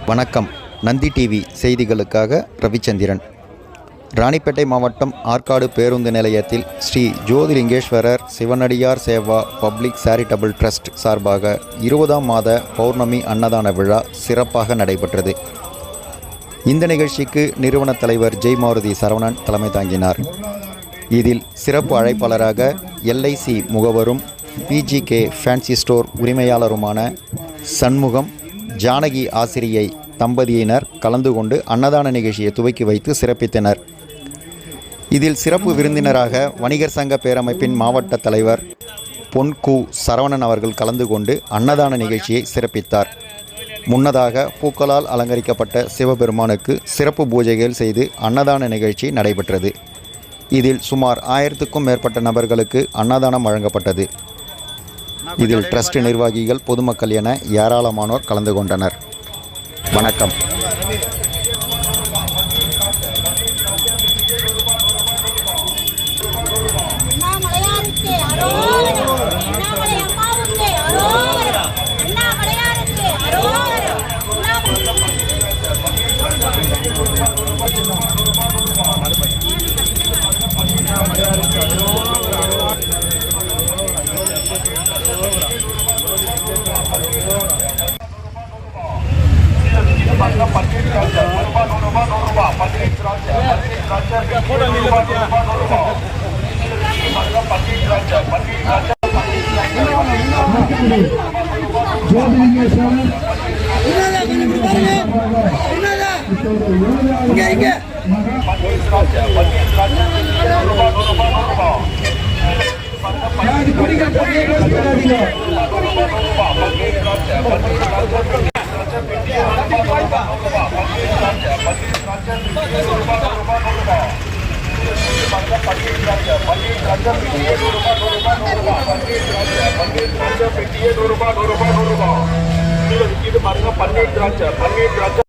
வணக்கம். நந்தி டிவி செய்திகளுக்காக ரவிச்சந்திரன். ராணிப்பேட்டை மாவட்டம் ஆற்காடு பேருந்து நிலையத்தில் ஸ்ரீ ஜோதிலிங்கேஸ்வரர் சிவனடியார் சேவா பப்ளிக் சேரிட்டபிள் ட்ரஸ்ட் சார்பாக 20ஆம் மாத பௌர்ணமி அன்னதான விழா சிறப்பாக நடைபெற்றது. இந்த நிகழ்ச்சிக்கு நிறுவன தலைவர் ஜெய் மாருதி சரவணன் தலைமை தாங்கினார். இதில் சிறப்பு அழைப்பாளராக LIC முகவரும் PGK ஃபேன்சி ஸ்டோர் உரிமையாளருமான சண்முகம், ஜானகி ஆசிரியை தம்பதியினர் கலந்து கொண்டு அன்னதான நிகழ்ச்சியை துவக்கி வைத்து சிறப்பித்தனர். இதில் சிறப்பு விருந்தினராக வணிகர் சங்க பேரமைப்பின் மாவட்ட தலைவர் பொன்கு சரவணன் அவர்கள் கலந்து கொண்டு அன்னதான நிகழ்ச்சியை சிறப்பித்தார். முன்னதாக பூக்களால் அலங்கரிக்கப்பட்ட சிவபெருமானுக்கு சிறப்பு பூஜைகள் செய்து அன்னதான நிகழ்ச்சி நடைபெற்றது. இதில் சுமார் 1000க்கும் மேற்பட்ட நபர்களுக்கு அன்னதானம் வழங்கப்பட்டது. இதில் ட்ரஸ்ட் நிர்வாகிகள், பொதுமக்கள் என ஏராளமானோர் கலந்து கொண்டனர். வணக்கம். இது பாருங்க, பன்னீர் திராட்சை